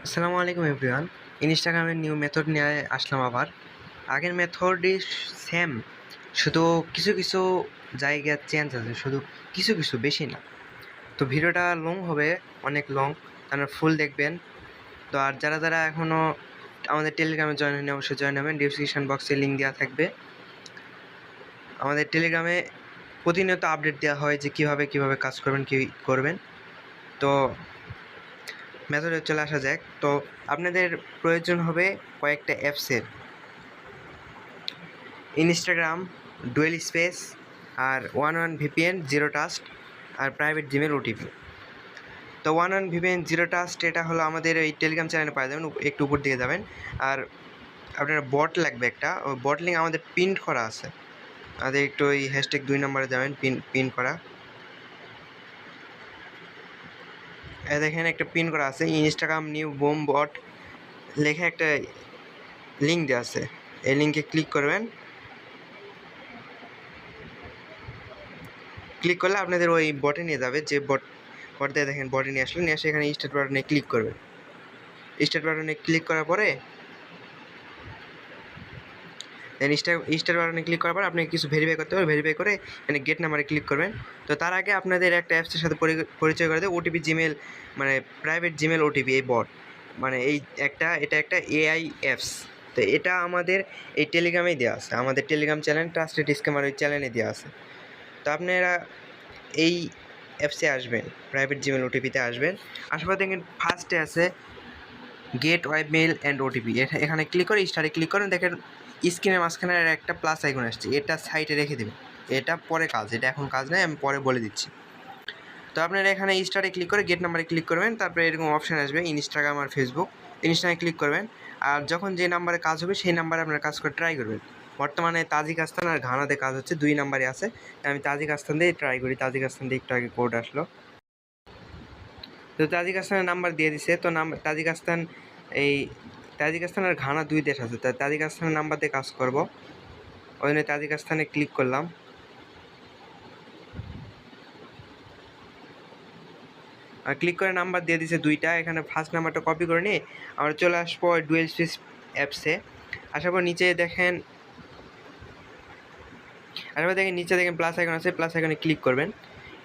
আসসালামু আলাইকুম এভরিওয়ান। ইনস্টাগ্রামের নিউ মেথড নিয়ে আসলাম আবার। আগের মেথডই সেম, শুধু কিছু কিছু জায়গায় চেঞ্জ আছে, শুধু কিছু কিছু, বেশি না। তো ভিডিওটা লং হবে, অনেক লং, আপনারা ফুল দেখবেন। তো আর যারা যারা এখনও আমাদের টেলিগ্রামে জয়েন হয়নি অবশ্যই জয়েন হবেন, ডিসক্রিপশন বক্সে লিঙ্ক দেওয়া থাকবে। আমাদের টেলিগ্রামে প্রতিনিয়ত আপডেট দেওয়া হয় যে কীভাবে কীভাবে কাজ করবেন, কী করবেন। তো মেথডে চলে আসা যাক। তো আপনাদের প্রয়োজন হবে কয়েকটা অ্যাপসের, ইনস্টাগ্রাম, ডুয়েল স্পেস, আর ওয়ান ভিপিএন জিরো ট্রাস্ট, আর প্রাইভেট জিমেল ওটিপি। তো ওয়ান ভিপিএন জিরো ট্রাস্ট এটা হলো আমাদের এই টেলিগ্রাম চ্যানেলে পাওয়া যাবেন, একটু উপর দিকে যাবেন। আর আপনার বট লাগবে একটা, ওই বট লিঙ্ক আমাদের পিন করা আছে, আমাদের একটু ওই হ্যাশট্যাগ 2 নম্বরে যাবেন, পিন করা। দেখেন একটা পিন করা আছে, ইনস্টাগ্রাম নিউ বোম বট লেখা একটা লিঙ্ক দেওয়া আছে, এই লিঙ্কে ক্লিক করবেন। ক্লিক করলে আপনাদের ওই বটে নিয়ে যাবে, যে বটে দেখেন বটে নিয়ে আসলে, নিয়ে আসে এখানে স্টার্ট বাটনে ক্লিক করবেন। স্টার্ট বাটনে ক্লিক করার পরে দেন স্টার্ট বাটনে ক্লিক করার পর আপনি কিছু ভেরিফাই করতে হবে, ভেরিফাই করে এখানে গেট নাম্বারে ক্লিক করবেন। তো তার আগে আপনাদের একটা অ্যাপসের সাথে পরিচয় করে দেবে, ওটিপি জিমেল, মানে প্রাইভেট জিমেল ওটিপি। এই বট মানে এটা একটা এআই অ্যাপস। তো এটা আমাদের এই টেলিগ্রামেই দেওয়া আছে, আমাদের টেলিগ্রাম চ্যানেল ট্রাস্টেড স্ক্যামার ওই চ্যানেলে দেওয়া আছে। তো আপনারা এই অ্যাপসে আসবেন, প্রাইভেট জিমেল ওটিপিতে আসবেন। আসার পর দেখেন ফার্স্টে আছে get web mail and OTP, এখানে ক্লিক করে স্টারে ক্লিক করেন। দেখেন স্ক্রিনের মাঝখানে একটা প্লাস আইকন আসছে, এটা সাইডে রেখে দেবেন, এটা পরে কাজ, এটা এখন কাজ নেই, আমি পরে বলে দিচ্ছি। তো আপনারা এখানে স্টারে ক্লিক করে গেট নাম্বারে ক্লিক করবেন, তারপরে এরকম অপশান আসবে ইনস্টাগ্রাম আর ফেসবুক, ইনস্টাগ্রামে ক্লিক করবেন। আর যখন যে নাম্বারে কাজ হবে সেই নাম্বারে আপনারা কাজ করে ট্রাই করবেন। বর্তমানে তাজিকিস্তান আর ঘানাতে কাজ হচ্ছে, 2 নাম্বারে আছে। আমি তাজিকিস্তান দিয়ে ট্রাই করি, তাজিকিস্তান দিয়ে একটু আগে কোড আসলো। তো তাজিকিস্তানের নাম্বার দিয়ে দিছে। তো তাজিকিস্তান আর ঘানা 2 দেশ আছে, তো তাজিকিস্তানের নাম্বার দিয়ে কাজ করব, ওই জন্য তাজিকিস্তানে ক্লিক করলাম। আর ক্লিক করে নাম্বার দিয়ে দিছে 2টা, এখানে ফার্স্ট নাম্বারটা কপি করে নিয়ে আমরা চলে আসবো ডুয়েল স্পেস অ্যাপসে। আসার পর নিচে দেখেন নিচে দেখেন প্লাস আইকন আছে, প্লাস আইকনে ক্লিক করবেন।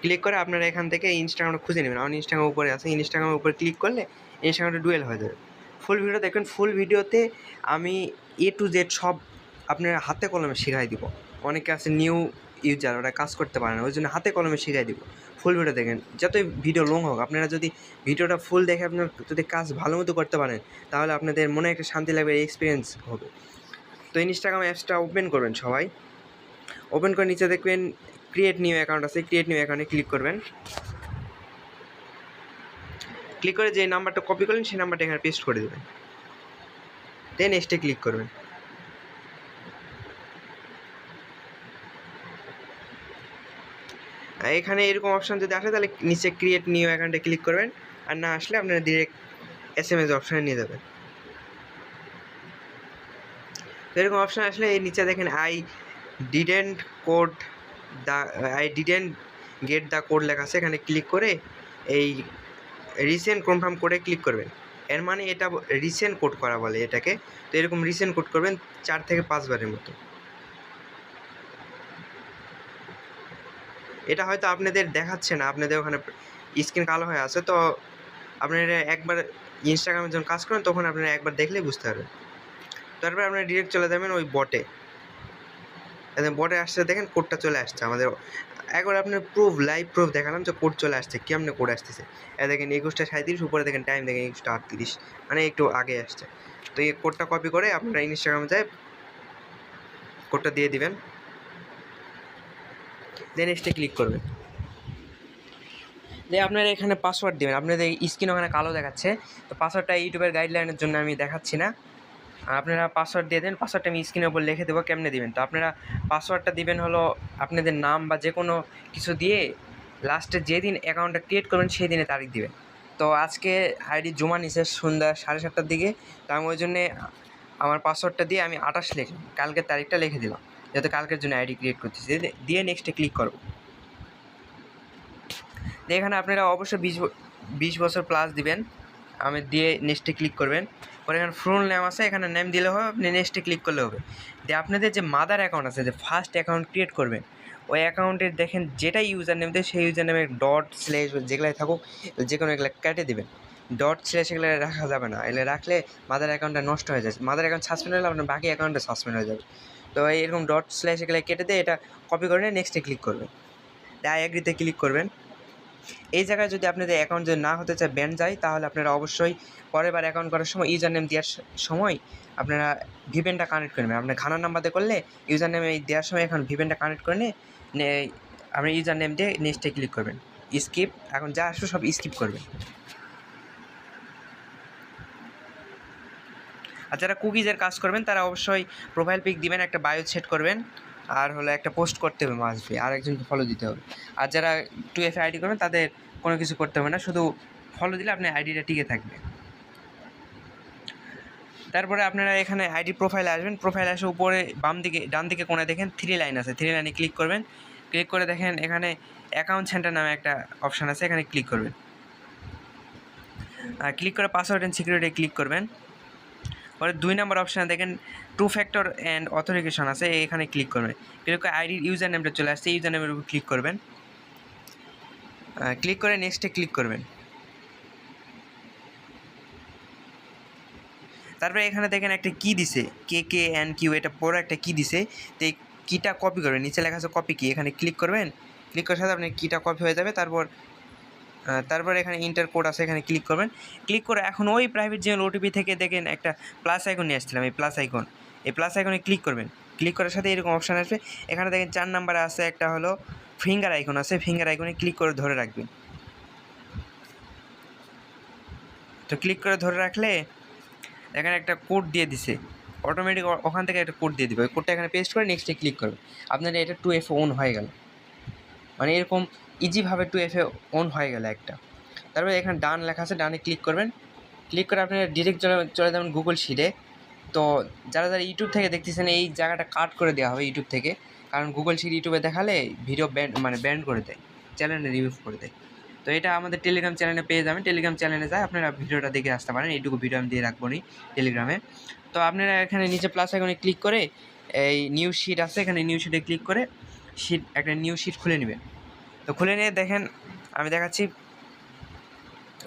ক্লিক করে আপনারা এখান থেকে ইনস্টাগ্রামটা খুঁজে নেবেন, আমার ইনস্টাগ্রাম উপরে আছে, ইনস্টাগ্রামের উপরে ক্লিক করলে ইনস্টাগ্রামটা ডুয়েল হয়ে যাবে। ফুল ভিডিও দেখবেন, ফুল ভিডিওতে আমি A to Z সব আপনার হাতে কলমে শেখাই দিব। অনেকে আছে নিউ ইউজার, ওরা কাজ করতে পারে না, ওই জন্য হাতে কলমে শেখাই দিব। ফুল ভিডিও দেখেন, যতই ভিডিও লং হোক, আপনারা যদি ভিডিওটা ফুল দেখে আপনার যদি কাজ ভালো মতো করতে পারেন, তাহলে আপনাদের মনে একটা শান্তি লাগবে, এক্সপিরিয়েন্স হবে। তো ইনস্টাগ্রাম অ্যাপসটা ওপেন করবেন সবাই। ওপেন করে নিচে দেখবেন ক্রিয়েট নিউ অ্যাকাউন্ট আছে, ক্রিয়েট নিউ অ্যাকাউন্টে ক্লিক করবেন। ক্লিক করে যে নাম্বারটা কপি করলেন সেই নাম্বারটা এখানে পেস্ট করে দেবেন, দেন নেক্সটে ক্লিক করবেন। এখানে এরকম অপশান যদি আসে তাহলে নিচে ক্রিয়েট নিউ অ্যাকাউন্টে ক্লিক করবেন, আর না আসলে আপনারা ডিরেক্ট SMS অপশানে নিয়ে যাবেন। এরকম অপশান আসলে এই নিচে দেখেন ডিডেন্ট গেট দ্য কোড লেখা আছে, এখানে ক্লিক করে এই রিসেন্ট কনফার্ম কোডে ক্লিক করবেন। এর মানে এটা রিসেন্ট কোড করা বলে এটাকে। তো এরকম রিসেন্ট কোড করবেন 4 থেকে 5 বারের মতো। এটা হয়তো আপনাদের দেখাচ্ছে না, আপনাদের ওখানে স্ক্রিন কালো হয়ে আছে, তো আপনারা একবার ইনস্টাগ্রামে যখন কাজ করেন তখন আপনারা একবার দেখলেই বুঝতে পারবেন। তারপরে আপনারা ডিরেক্ট চলে যাবেন ওই বটে, বটে আসছে দেখেন কোডটা চলে আসছে আমাদের। একবার আপনার লাইভ প্রুফ দেখালাম যে কোড চলে আসছে, কেমনে কোড আসতেছে। দেখেন 21:37, উপরে দেখেন টাইম দেখেন 21:38, মানে একটু আগে আসছে। তো এই কোডটা কপি করে আপনারা ইনস্টাগ্রামে যায় কোডটা দিয়ে দিবেন, দেন নেক্সটে ক্লিক করবেন। দিয়ে আপনারা এখানে পাসওয়ার্ড দেবেন, আপনাদের স্ক্রিন ওখানে কালো দেখাচ্ছে, তো পাসওয়ার্ডটা ইউটিউবের গাইডলাইনের জন্য আমি দেখাচ্ছি না। আপনারা পাসওয়ার্ড দিয়ে দেন, পাসওয়ার্ডটা আমি স্ক্রিনের উপর লিখে দেবো কেমনে দিবেন। তো আপনারা পাসওয়ার্ডটা দিবেন হলো আপনাদের নাম বা যে কোনো কিছু দিয়ে লাস্টে যেদিন অ্যাকাউন্টটা ক্রিয়েট করবেন সেই দিনে তারিখ দিবেন। তো আজকে আইডি জমা নিছে সন্ধ্যা 7:30টার দিকে, তো আমি ওই জন্যে আমার পাসওয়ার্ডটা দিয়ে আমি 28 লিখলাম, কালকের তারিখটা লিখে দিলাম, যাতে কালকের জন্য আইডি ক্রিয়েট করতেছি। দিয়ে নেক্সটে ক্লিক করব। এখানে আপনারা অবশ্যই 20 বছর প্লাস দিবেন, আমি দিয়ে নেক্সটে ক্লিক করবেন। পরে এখানে ফুল নেম আছে, এখানে নেম দিলে হবে, আপনি নেক্সটে ক্লিক করলে হবে। দিয়ে আপনাদের যে মাদার অ্যাকাউন্ট আছে, যে ফার্স্ট অ্যাকাউন্ট ক্রিয়েট করবেন, ওই অ্যাকাউন্টের দেখেন যেটাই ইউজার নেম দেয় সেই ইউজার নেমে ডট স্ল্যাশ যেগুলাই থাকুক যে কোনো এগুলো কেটে দেবেন। ডট স্ল্যাশ এগুলো রাখা যাবে না, এগুলো রাখলে মাদার অ্যাকাউন্টটা নষ্ট হয়ে যায়। মাদার অ্যাকাউন্ট সাসপেন্ড হলে আপনার বাকি অ্যাকাউন্টটা সাসপেন্ড হয়ে যাবে। তো এরকম ডট স্ল্যাশ এগুলো কেটে দিয়ে এটা কপি করে নিয়ে নেক্সটে ক্লিক করবেন, আই এগ্রিতে ক্লিক করবেন। এই জায়গায় যদি আপনাদের অ্যাকাউন্ট যদি না হতে চায়, ব্যান যায়, তাহলে আপনারা অবশ্যই পরের বার অ্যাকাউন্ট করার সময় ইউজার নেম দেওয়ার সময় আপনারা ভিপেনটা কানেক্ট করবেন। আপনার ঘানার নাম্বারে করলে ইউজার নেম দেওয়ার সময় এখন ভিপেনটা কানেক্ট করে নিয়ে আপনি ইউজার নেম দিয়ে নেক্সটে ক্লিক করবেন। স্কিপ, এখন যা আসবে সব স্কিপ করবেন। আর যারা কুকিজের কাজ করবেন তারা অবশ্যই প্রোফাইল পিক দিবেন, একটা বায়ো সেট করবেন, আর হলো একটা পোস্ট করতে হবে মাস্ট বি, আর একজনকে ফলো দিতে হবে। আর যারা 2FA আইডি করবেন তাদের কোনো কিছু করতে হবে না, শুধু ফলো দিলে আপনার আইডিটা টিকে থাকবে। তারপরে আপনারা এখানে আইডি প্রোফাইলে আসবেন। প্রোফাইলে আসে উপরে ডান দিকে কোণে দেখেন 3 লাইন আছে, 3 লাইনে ক্লিক করবেন। ক্লিক করে দেখেন এখানে অ্যাকাউন্ট সেন্টার নামে একটা অপশান আছে, এখানে ক্লিক করবেন। ক্লিক করে পাসওয়ার্ড অ্যান্ড সিকিউরিটি ক্লিক করবেন। পরে 2 নম্বর অপশানে দেখেন 2 ফ্যাক্টর অ্যান্ড অথেন্টিকেশন আছে, এখানে ক্লিক করবেন। ক্লিক করে আইডির ইউজার নেমটা চলে আসছে, ইউজার নেমের উপর ক্লিক করবেন। ক্লিক করে নেক্সটে ক্লিক করবেন। তারপরে এখানে দেখেন একটা কি দিছে, KKNQ, এটা বড় একটা কি দিছে। তো এই কিটা কপি করবেন, নিচে লেখা আছে কপি কি, এখানে ক্লিক করবেন। ক্লিক করার সাথে আপনার কিটা কপি হয়ে যাবে। তারপর এখানে ইন্টার কোড আছে, এখানে ক্লিক করবেন। ক্লিক করে এখন ওই প্রাইভেট জিমেল ওটিপি থেকে দেখেন একটা প্লাস আইকন নিয়ে আসছিলাম, এই প্লাস আইকনে ক্লিক করবেন। ক্লিক করার সাথে এরকম অপশান আসবে। এখানে দেখেন 4 নাম্বারে আছে একটা হলো ফিঙ্গার আইকন আছে, ফিঙ্গার আইকনে ক্লিক করে ধরে রাখবেন। তো ক্লিক করে ধরে রাখলে এখানে একটা কোড দিয়ে দিছে, অটোমেটিক ওখান থেকে একটা কোড দিয়ে দিবে। ওই কোডটা এখানে পেস্ট করে নেক্সটে ক্লিক করবে, আপনার এটা 2FA অন হয়ে গেল। মানে এরকম ইজিভাবে 2FA অন হয়ে গেল একটা। তারপরে এখানে ডান লেখা আছে, ডানে ক্লিক করবেন। ক্লিক করে আপনারা ডিরেক্ট চলে যাবেন গুগল শিটে। তো যারা ইউটিউব থেকে দেখতেছেন এই জায়গাটা কাট করে দেওয়া হবে ইউটিউব থেকে, কারণ গুগল শিট ইউটিউবে দেখালে ভিডিও ব্যান করে দেয়, চ্যানেলে রিমুভ করে দেয়। তো এটা আমাদের টেলিগ্রাম চ্যানেলে পেয়ে যাবেন, টেলিগ্রাম চ্যানেলে যায় আপনারা ভিডিওটা দেখে আসতে পারেন। এইটুকু ভিডিও আমি দিয়ে রাখবো নি টেলিগ্রামে। তো আপনারা এখানে নিচে প্লাস আইকনে ক্লিক করে এই নিউ শিট আছে, এখানে নিউ শিটে ক্লিক করে একটা নিউ শিট খুলে নেবেন। তো খুলে নিয়ে দেখেন আমি দেখাচ্ছি।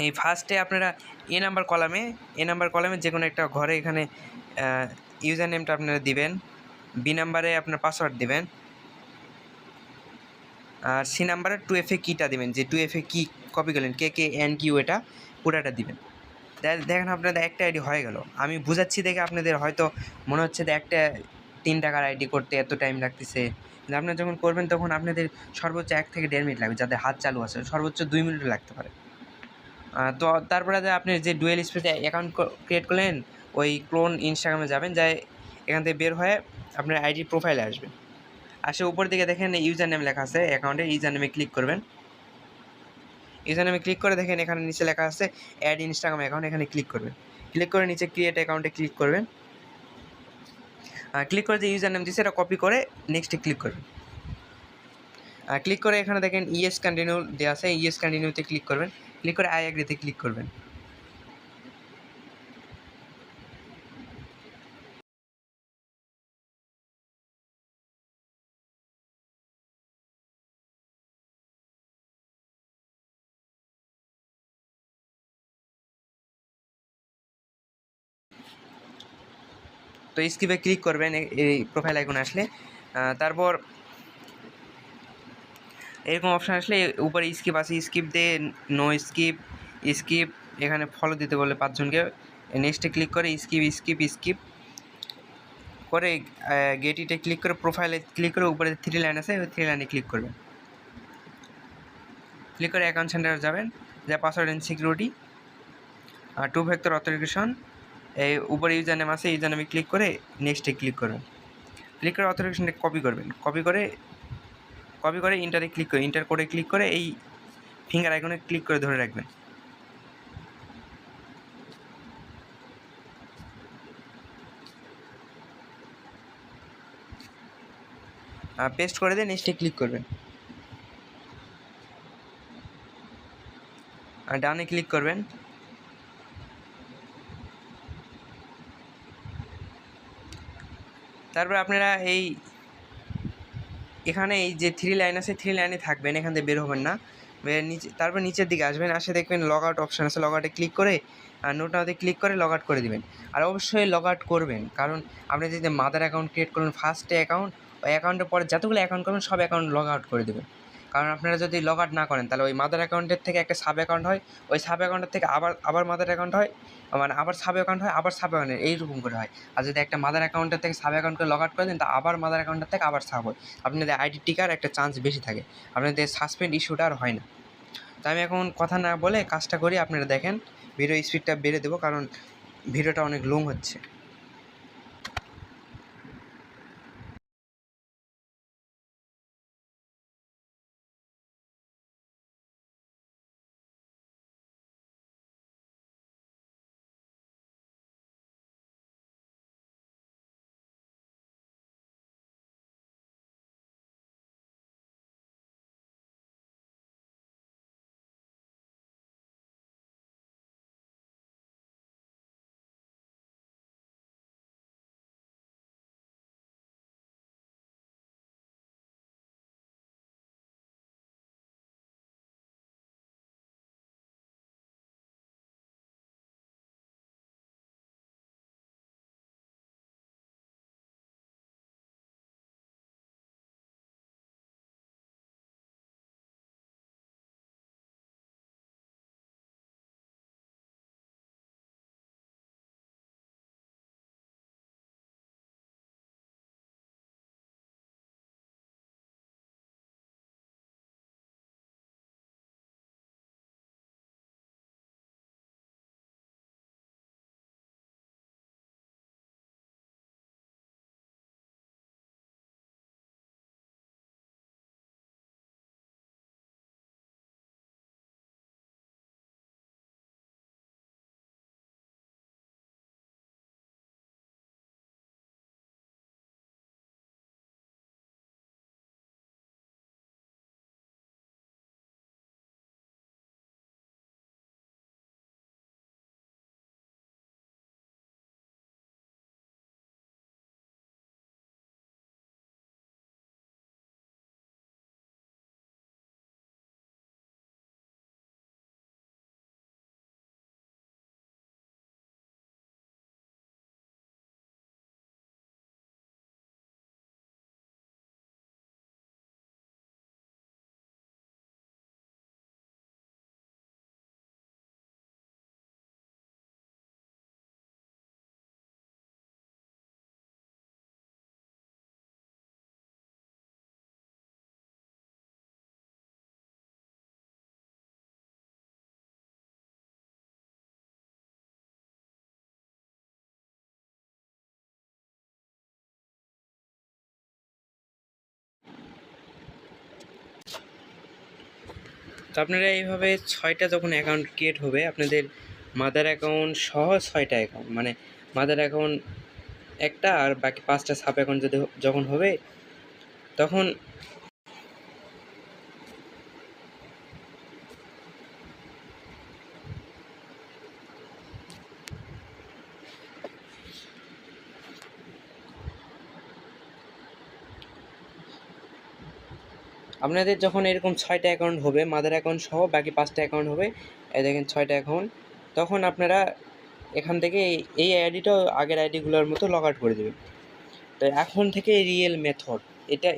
এই ফার্স্টে আপনারা এ নাম্বার কলামে যে কোনো একটা ঘরে এখানে ইউজার নেমটা আপনারা দিবেন, বি নাম্বারে আপনার পাসওয়ার্ড দিবেন, আর সি নাম্বারে 2FA কিটা দিবেন, যে 2FA কি কপি করলেন KKNQ, এটা পুরাটা দিবেন। দেখেন আপনাদের একটা আইডি হয়ে গেল। আমি বুঝাচ্ছি দেখে আপনাদের হয়তো মনে হচ্ছে যে একটা 3 টাকার আইডি করতে এত টাইম লাগতেছে, কিন্তু আপনারা যখন করবেন তখন আপনাদের সর্বোচ্চ 1 থেকে 1.5 মিনিট লাগবে, যাদের হাত চালু আছে সর্বোচ্চ 2 মিনিটও লাগতে পারে। তো তারপরে আপনি যে ডুয়েল স্পেসে অ্যাকাউন্ট ক্রিয়েট করলেন, ওই ক্লোন ইনস্টাগ্রামে যাবেন, যাই এখান থেকে বের হয়ে আপনার আইডি প্রোফাইলে আসবেন। আসে উপর দিকে দেখেন ইউজার নেম লেখা আছে, অ্যাকাউন্টে ইউজার নেমে ক্লিক করবেন। ইউজার নেমে ক্লিক করে দেখেন এখানে নিচে লেখা আছে অ্যাড ইনস্টাগ্রাম অ্যাকাউন্ট, এখানে ক্লিক করবেন। ক্লিক করে নিচে ক্রিয়েট অ্যাকাউন্টে ক্লিক করবেন। ক্লিক করে যে ইউজার নেম দিচ্ছে এটা কপি করে নেক্সটে ক্লিক করবেন। ক্লিক করে এখানে দেখেন ইয়েস কন্টিনিউ দেওয়া আছে, ইয়েস কন্টিনিউতে ক্লিক করবেন। ক্লিক করে আই এগ্রিতে ক্লিক করবেন। তো স্কিপে ক্লিক করবেন এই প্রোফাইল আইকন আসলে। তারপর এরকম অপশান আসলে উপরে স্কিপ আছে, স্কিপ দিয়ে নো স্কিপ এখানে ফলো দিতে বলে 5 জনকে। নেক্সটে ক্লিক করে স্কিপ করে গেট ইটে ক্লিক করে প্রোফাইলে ক্লিক করে উপরে 3 লাইন আছে, ওই 3 লাইনে ক্লিক করবেন। ক্লিক করে অ্যাকাউন্ট সেন্টারে যাবেন, যা পাসওয়ার্ড অ্যান্ড সিকিউরিটি আর 2 ফ্যাক্টর অথেন্টিকেশন, এই উপরে ইউজার নেম আছে, ইউজার নেমে ক্লিক করে নেক্সটে ক্লিক করবেন। ক্লিক করে অথেন্টিকেশনটা কপি করে ইন্টারে ক্লিক করে ইন্টার কোডে ক্লিক করে এই ফিঙ্গার আইকনে ক্লিক করে ধরে রাখবেন। পেস্ট করে দিয়ে নেক্সটে ক্লিক করবেন। আর ডানে ক্লিক করবেন। তারপর আপনারা এখানে এই যে 3 লাইন আছে 3 লাইনে থাকবেন, এখান থেকে বের হবেন না। তারপর নিচের দিকে আসবেন, আসে দেখবেন লগ আউট অপশান আছে, লগ আউটে ক্লিক করে নোট নাওতে ক্লিক করে লগ আউট করে দিবেন। আর অবশ্যই লগ আউট করবেন, কারণ আপনি যদি মাদার অ্যাকাউন্ট ক্রিয়েট করুন ফার্স্টে অ্যাকাউন্ট, ওই অ্যাকাউন্টের পরে যতগুলো অ্যাকাউন্ট করবেন সব অ্যাকাউন্ট লগ আউট করে দেবেন। কারণ আপনারা যদি লগ আউট না করেন তাহলে ওই মাদার অ্যাকাউন্টের থেকে একটা সাব অ্যাকাউন্ট হয়, ওই সাব অ্যাকাউন্টের থেকে আবার মাদার অ্যাকাউন্ট হয়, মানে আবার সাব অ্যাকাউন্ট হয়, আবার সাব অ্যাকাউন্ট, এইরকম করে হয়। আর যদি একটা মাদার অ্যাকাউন্টের থেকে সাব অ্যাকাউন্টকে লগ আউট করে দেন তা আবার মাদার অ্যাকাউন্টের থেকে আবার সাব হয়, আপনাদের আইডি টিকার একটা চান্স বেশি থাকে, আপনাদের সাসপেন্ড ইস্যুটা আর হয় না। তো আমি এখন কথা না বলে কাজটা করি, আপনারা দেখেন। ভিডিও স্পিডটা বেড়ে দেবো কারণ ভিডিওটা অনেক লং হচ্ছে। তো আপনারা এইভাবে 6টা যখন অ্যাকাউন্ট ক্রিয়েট হবে, আপনাদের মাদার অ্যাকাউন্ট সহ 6টা অ্যাকাউন্ট, মানে মাদার অ্যাকাউন্ট একটা আর বাকি 5টা সাব অ্যাকাউন্ট যদি যখন হবে তখন আপনাদের যখন এরকম 6টা অ্যাকাউন্ট হবে, মাদার অ্যাকাউন্ট সহ বাকি 5টা অ্যাকাউন্ট হবে, এই দেখেন 6টা অ্যাকাউন্ট, তখন আপনারা এখান থেকে এই আইডিটাও আগের আইডিগুলোর মতো লগ আউট করে দেবেন। তো এখন থেকে রিয়েল মেথড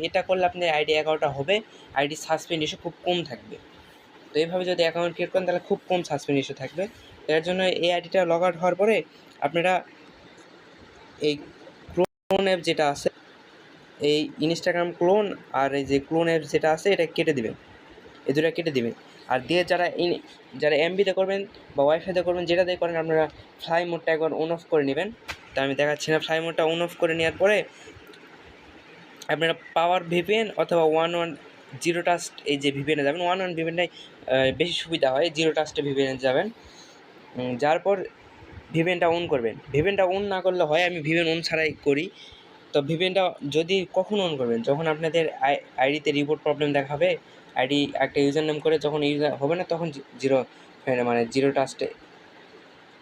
এটা করলে আপনার আইডি 11টা হবে, আইডি সাসপেন্ড ইস্যু খুব কম থাকবে। তো এইভাবে যদি অ্যাকাউন্ট ক্রিয়েট করেন তাহলে খুব কম সাসপেন্ড ইস্যু থাকবে। এর জন্য এই আইডিটা লগ আউট হওয়ার পরে আপনারা এই ক্লোন অ্যাপ যেটা আছে, এই ইনস্টাগ্রাম ক্লোন আর এই যে ক্লোন অ্যাপ যেটা আছে এটা কেটে দিবেন, এই দুটো কেটে দিবেন। আর দিয়ে যারা এমবিতে করবেন বা ওয়াইফাইতে করবেন, যেটা দিয়ে করেন আপনারা ফ্লাই মোডটা একবার অন অফ করে নেবেন। তা আমি দেখাচ্ছি না, ফ্লাই মোডটা অন অফ করে নেওয়ার পরে আপনারা পাওয়ার ভিপিএন অথবা 11 ট্রাস্ট এই যে ভিপিএনে যাবেন, 11 ভিপিএনটাই বেশি সুবিধা হয়, 0 ট্রাস্টে ভিপিএনে যাবেন। যার পর ভিপিএনটা অন করবেন। ভিপিএনটা অন না করলে হয়, আমি ভিপিএন অন ছাড়াই করি। তো ভিপিএনটা যদি কখন অন করবেন, যখন আপনাদের আইডিতে রিপোর্ট প্রবলেম দেখাবে, আইডি একটা ইউজার নেম করে যখন ইউজার হবে না তখন 0 ট্রাস্টে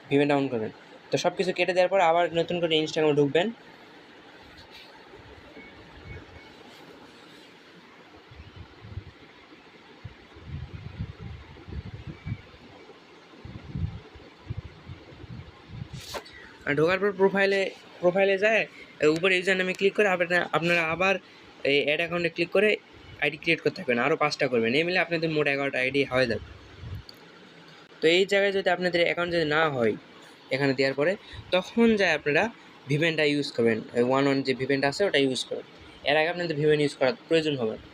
ভিপিএনটা অন করবেন। তো সব কিছু কেটে দেওয়ার পর আবার নতুন করে ইনস্টাগ্রামে ঢুকবেন। আর ঢোকার পর প্রোফাইলে যায় উপরে ইউজার নামে ক্লিক করে আপনারা আবার এই অ্যাড অ্যাকাউন্টে ক্লিক করে আইডি ক্রিয়েট করতে থাকবেন, আরও 5টা করবেন, এই মিলে আপনাদের মোট 11টা আইডি হয়ে যাবে। তো এই জায়গায় যদি আপনাদের অ্যাকাউন্ট যদি না হয় এখানে দেওয়ার পরে, তখন যায় আপনারা ভিভেনটা ইউজ করবেন, ওয়ান যে ভিভেনটা আছে ওটা ইউজ করবেন। এর আগে আপনাদের ভিভেন ইউজ করার প্রয়োজন হবে না।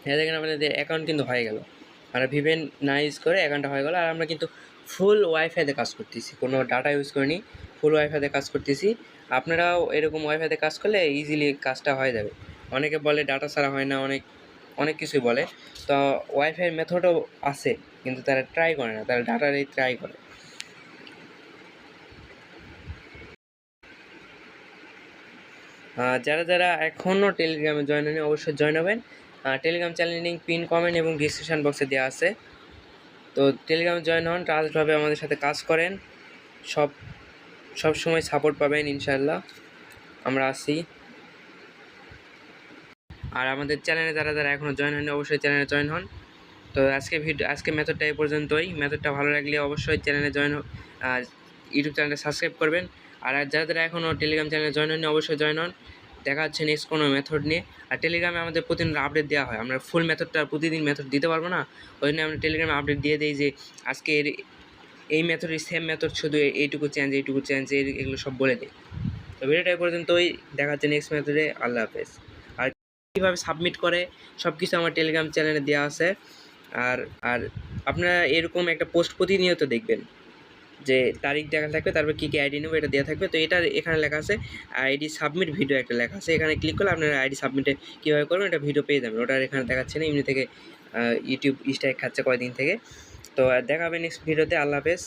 হ্যাঁ দেখেন আপনাদের অ্যাকাউন্ট কিন্তু হয়ে গেল, আমরা ভিভেন না ইউজ করে অ্যাকাউন্টটা হয়ে গেল। আর আমরা কিন্তু ফুল ওয়াইফাইতে কাজ করতেছি, কোনো ডাটা ইউজ করিনি, ফুল ওয়াইফাইতে কাজ করতেছি। আপনারাও এরকম ওয়াইফাইতে কাজ করলে ইজিলি কাজটা হয়ে যাবে। অনেকে বলে ডাটা ছাড়া হয় না, অনেক কিছুই বলে। তো ওয়াইফাই মেথডও আছে, কিন্তু তারা ট্রাই করে না, তারা ডাটারই ট্রাই করে। যারা এখনও টেলিগ্রামে জয়েন হয়নি অবশ্যই জয়েন হবেন। Telegram channel link pin comment এবং ডিসক্রিপশন বক্সে দেওয়া আছে। তো টেলিগ্রামে জয়েন হন, ট্রাস্টভাবে আমাদের সাথে কাজ করেন, সব সময় সাপোর্ট পাবেন ইনশাআল্লাহ, আমরা আছি। আর আমাদের চ্যানেলে যারা এখনও জয়েন হয়নি অবশ্যই চ্যানেলে জয়েন হন। তো আজকে মেথডটা এই পর্যন্তই। মেথডটা ভালো লাগলে অবশ্যই চ্যানেলে ইউটিউব চ্যানেলটা সাবস্ক্রাইব করবেন। আর যারা এখনও টেলিগ্রাম চ্যানেলে জয়েন হয়নি অবশ্যই জয়েন হন। দেখা হচ্ছে নেক্সট কোনো মেথড নিয়ে। আর টেলিগ্রামে আমাদের প্রতিদিন আপডেট দেওয়া হয়, আমরা ফুল মেথডটা প্রতিদিন মেথড দিতে পারবো না, ওই জন্য আমরা টেলিগ্রামে আপডেট দিয়ে দিই যে আজকে এই মেথডের সেম মেথড, শুধু এইটুকু চেঞ্জ এগুলো সব বলে দিই। তো ভিডিওটা এই পর্যন্তই, দেখা হচ্ছে নেক্সট মেথডে। আল্লাহ হাফেজ। আর কীভাবে সাবমিট করে সব কিছু আমার টেলিগ্রাম চ্যানেলে দেওয়া আছে। আর আপনারা এরকম একটা পোস্ট প্রতিনিয়ত দেখবেন, যে তারিখ দেখা থাকবে, তারপর কী আইডি নেবো এটা দেওয়া থাকবে। তো এটা এখানে লেখা আছে আইডি সাবমিট ভিডিও, একটা লেখা আছে, এখানে ক্লিক করলে আপনারা আইডি সাবমিটে কীভাবে করবেন এটা ভিডিও পেয়ে যাবেন। ওটা এখানে দেখাচ্ছে না, এমনি থেকে ইউটিউব স্ট্রাইক খাচ্ছে কয়েকদিন থেকে। তো দেখা হবে নেক্সট ভিডিওতে। আল্লাহ হাফেজ।